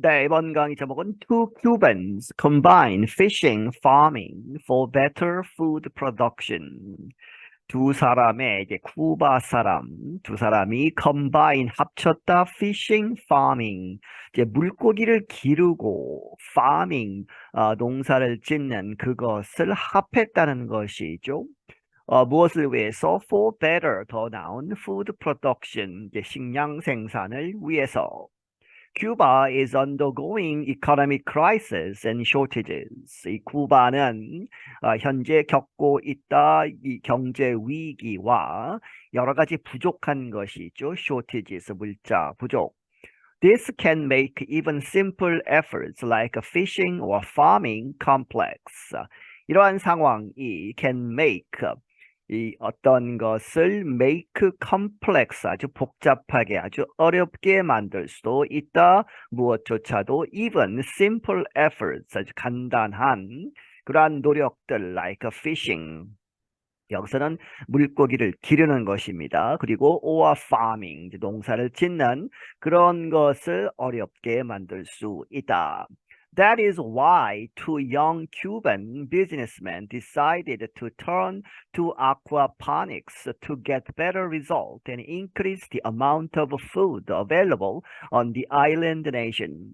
네, 이번 강의 제목은 Two Cubans combine fishing, farming for better food production. 두 사람의 이제 쿠바 사람 두 사람이 combine 합쳤다 fishing, farming 이제 물고기를 기르고 farming 농사를 짓는 그것을 합했다는 것이죠. 무엇을 위해서? For better 더 나은 food production 이제 식량 생산을 위해서. Cuba is undergoing economic crisis and shortages. 이 쿠바는 현재 겪고 있다 이 경제 위기와 여러 가지 부족한 것이죠. shortages 물자 부족. This can make even simple efforts like fishing or farming complex. 이러한 상황이 can make 이 어떤 것을 make complex 아주 복잡하게 아주 어렵게 만들 수도 있다. 무엇조차도 even simple efforts 아주 간단한 그러한 노력들 like fishing 여기서는 물고기를 기르는 것입니다. 그리고 or farming 농사를 짓는 그런 것을 어렵게 만들 수 있다. That is why two young Cuban businessmen decided to turn to aquaponics to get better results and increase the amount of food available on the island nation.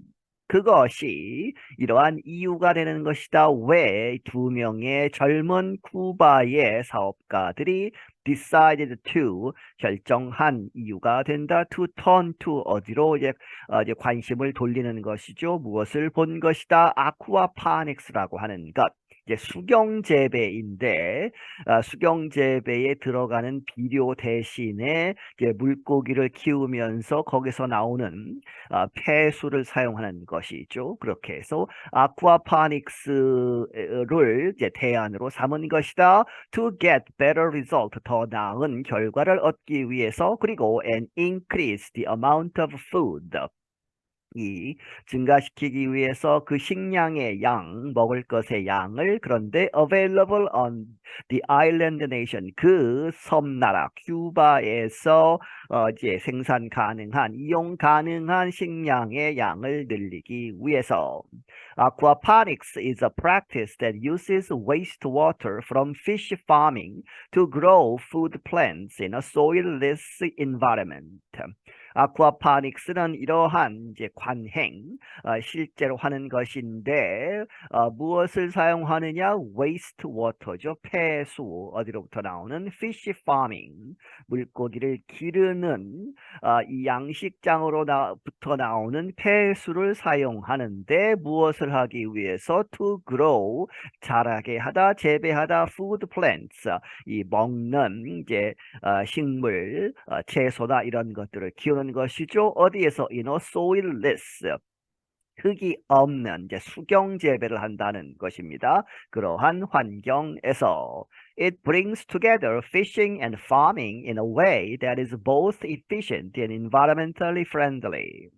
그것이 이러한 이유가 되는 것이다. 왜 두 명의 젊은 쿠바의 사업가들이 decided to 결정한 이유가 된다. to turn to 어디로 이제 관심을 돌리는 것이죠. 무엇을 본 것이다. 아쿠아파닉스라고 하는 것. 이제 수경 재배인데 수경 재배에 들어가는 비료 대신에 이제 물고기를 키우면서 거기서 나오는 폐수를 사용하는 것이죠. 그렇게 해서 아쿠아파닉스를 이제 대안으로 삼은 것이다. To get better result, 더 나은 결과를 얻기 위해서 그리고 and increase the amount of food. 이 증가시키기 위해서 그 식량의 양, 먹을 것의 양을 그런데 available on the island nation 그 섬나라 큐바에서 이제 생산 가능한 이용 가능한 식량의 양을 늘리기 위해서. Aquaponics is a practice that uses wastewater from fish farming to grow food plants in a soilless environment. 아쿠아파닉스는 이러한 이제 관행, 실제로 하는 것인데 무엇을 사용하느냐? waste water죠. 폐수, 어디로부터 나오는 fish farming, 물고기를 기르는 이 양식장으로부터 나오는 폐수를 사용하는데 무엇을 하기 위해서? to grow, 자라게 하다, 재배하다, food plants, 이 먹는 이제 식물, 채소나 이런 것들을 키우는 것이죠. 어디에서? in a soilless, 흙이 없는 이제 수경 재배를 한다는 것입니다. 그러한 환경에서 it brings together fishing and farming in a way that is both efficient and environmentally friendly.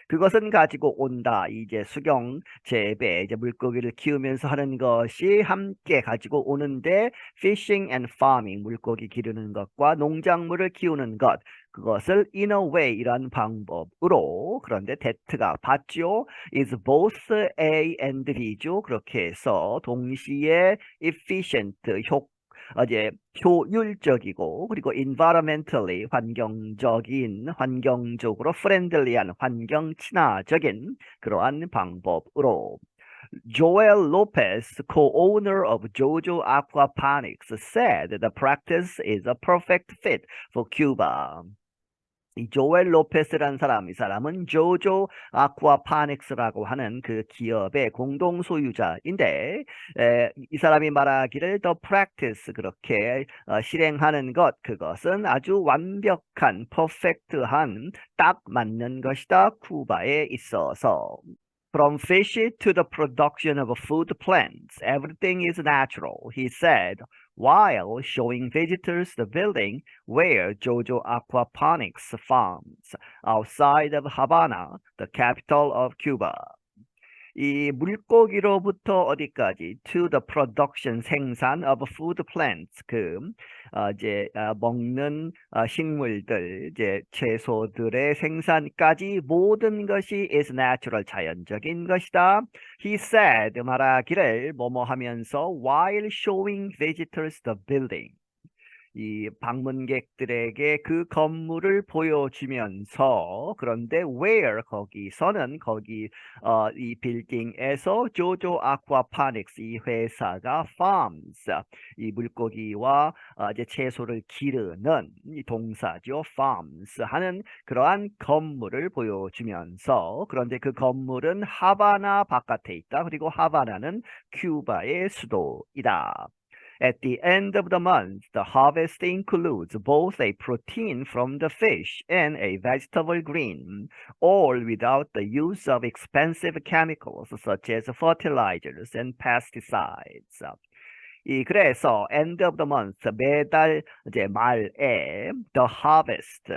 그것은 가지고 온다. 이제 수경 재배, 이제 물고기를 키우면서 하는 것이 함께 가지고 오는데 fishing and farming, 물고기 기르는 것과 농작물을 키우는 것, 그것을 in a way, 이런 방법으로, 그런데 that가 받죠. is both A and B죠. 그렇게 해서 동시에 efficient, 이제 효율적이고 그리고 environmentally 환경적으로 friendly한 환경 친화적인 그러한 방법으로. Joel Lopez, co-owner of Jojo Aquaponics, said the practice is a perfect fit for Cuba. 이 조엘 로페스라는 사람, 이 사람은 조조 아쿠아파닉스라고 하는 그 기업의 공동 소유자인데 이 사람이 말하기를 the practice 그렇게 실행하는 것 그것은 아주 완벽한 퍼펙트한 딱 맞는 것이다. 쿠바에 있어서. From fish to the production of food plants, everything is natural, he said, while showing visitors the building where Jojo Aquaponics farms outside of Havana, the capital of Cuba. 이 물고기로부터 어디까지? To the production 생산 of food plants 이제 먹는 식물들 이제 채소들의 생산까지 모든 것이 is natural 자연적인 것이다. He said 말하기를 뭐뭐 하면서 while showing visitors the building. 이 방문객들에게 그 건물을 보여주면서 그런데 where 거기서는 이 빌딩에서 조조 아쿠아파닉스 이 회사가 farms 이 물고기와 이제 채소를 기르는 이 동사죠. farms 하는 그러한 건물을 보여주면서 그런데 그 건물은 하바나 바깥에 있다. 그리고 하바나는 큐바의 수도이다. At the end of the month, the harvest includes both a protein from the fish and a vegetable green, all without the use of expensive chemicals such as fertilizers and pesticides. 그래서 end of the month 매달 이제 말에 the harvest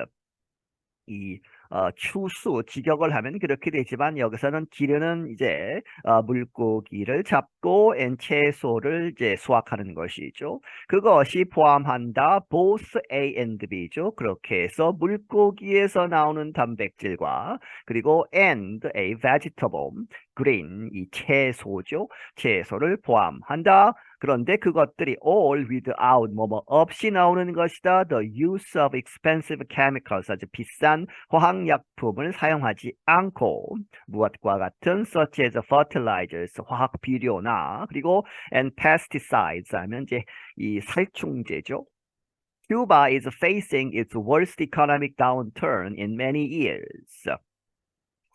추수, 직역을 하면 그렇게 되지만 여기서는 기르는 이제 물고기를 잡고 채소를 이제 수확하는 것이죠. 그것이 포함한다 both A and B죠. 그렇게 해서 물고기에서 나오는 단백질과 그리고 and a vegetable, green 이 채소죠. 채소를 포함한다. 그런데 그것들이 all without 뭐뭐 없이 나오는 것이다. The use of expensive chemicals 아주 비싼 화학약품을 사용하지 않고 무엇과 같은 such as fertilizers 화학 비료나 그리고 and pesticides 하면 이제 이 살충제죠. Cuba is facing its worst economic downturn in many years.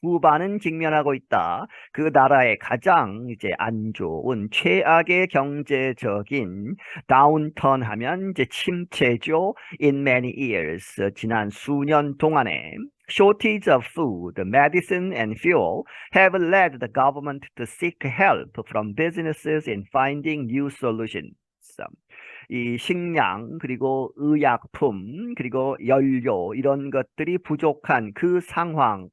쿠바는 직면하고 있다. 그 나라의 가장 이제 안 좋은 최악의 경제적인 다운턴 하면 이제 침체죠. In many years 지난 수년 동안에 shortage of food, medicine, and fuel have led the government to seek help from businesses in finding new solutions. 이 식량 그리고 의약품 그리고 연료 이런 것들이 부족한 그 상황이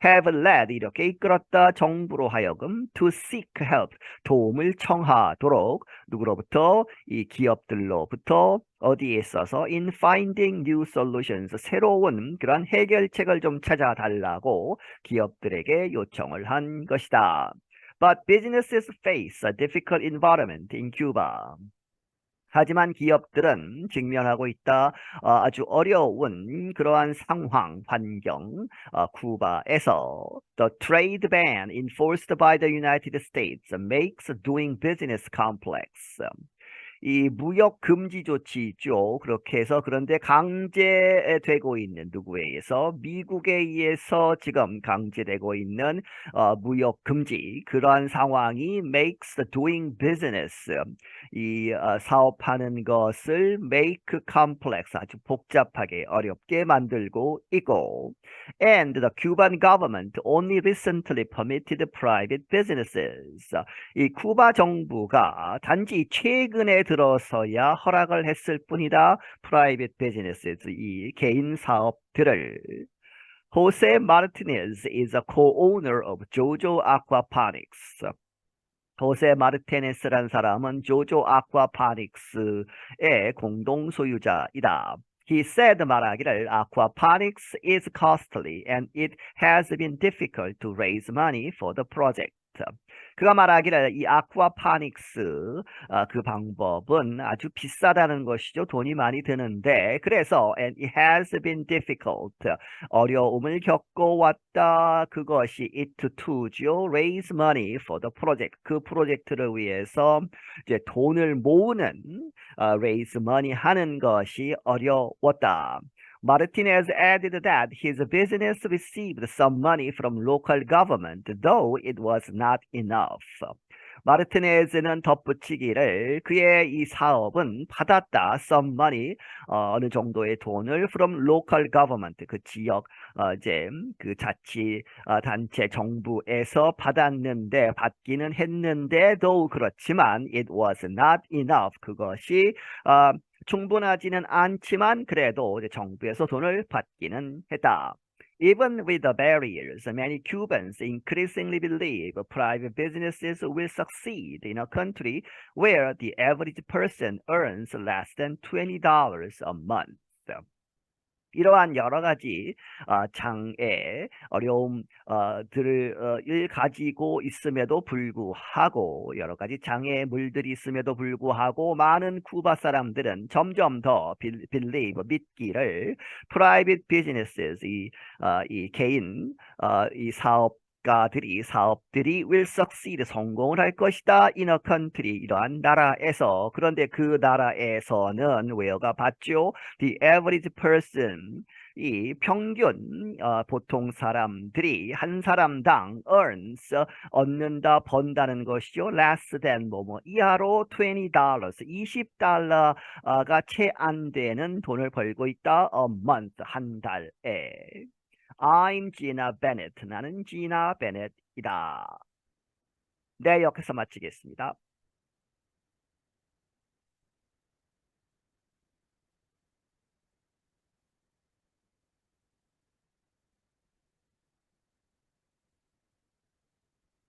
have led 이렇게 이끌었다 정부로 하여금 to seek help 도움을 청하도록 누구로부터 이 기업들로부터 어디에 있어서 in finding new solutions 새로운 그런 해결책을 좀 찾아달라고 기업들에게 요청을 한 것이다. But businesses face a difficult environment in Cuba. 하지만 기업들은 직면하고 있다. 아주 어려운 그러한 상황, 환경, 쿠바에서 The trade ban enforced by the United States makes doing business complex. 이 무역 금지 조치죠. 그렇게 해서 그런데 강제되고 있는 누구에 의해서 미국에 의해서 지금 강제되고 있는 무역 금지 그러한 상황이 makes doing business 사업하는 것을 make complex 아주 복잡하게 어렵게 만들고 있고 and the Cuban government only recently permitted private businesses 이 쿠바 정부가 단지 최근에 들어서야 허락을 했을 뿐이다. 프라이빗 비즈니스, 이 개인 사업들을. Jose Martinez is a co-owner of Jojo Aquaponics. 호세 마르테네스라는 사람은 조조 아쿠아파닉스의 공동 소유자이다. He said 말하기를 aquaponics is costly and it has been difficult to raise money for the project. 그가 말하기를 이 아쿠아파닉스 그 방법은 아주 비싸다는 것이죠. 돈이 많이 드는데 그래서 and it has been difficult 어려움을 겪어왔다. 그것이 it to죠. Raise money for the project 그 프로젝트를 위해서 이제 돈을 모으는 raise money 하는 것이 어려웠다. Martinez added that his business received some money from local government, though it was not enough. 마르티네즈는 덧붙이기를 그의 이 사업은 받았다. some money 어느 정도의 돈을 from local government 그 지역 이제 그 자치 단체 정부에서 받기는 했는데 though 그렇지만 it was not enough 그것이 충분하지는 않지만 그래도 이제 정부에서 돈을 받기는 했다. Even with the barriers, many Cubans increasingly believe private businesses will succeed in a country where the average person earns less than $20 a month. 이러한 여러 가지 장애, 어려움들을 가지고 있음에도 불구하고 여러 가지 장애물들이 있음에도 불구하고 많은 쿠바 사람들은 점점 더 believe, 믿기를 private businesses, 이 개인 이 사업들이 will succeed, 성공을 할 것이다. in a country, 이러한 나라에서. 그런데 그 나라에서는 where가 봤죠? The average person, 이 평균 보통 사람들이 한 사람당 earns, 얻는다, 번다는 것이요. less than 뭐뭐 이하로 $20, $20가 채 안 되는 돈을 벌고 있다. a month, 한 달에. I'm Gina Bennett. 나는 지나 베넷이다. 네, 여기서 마치겠습니다.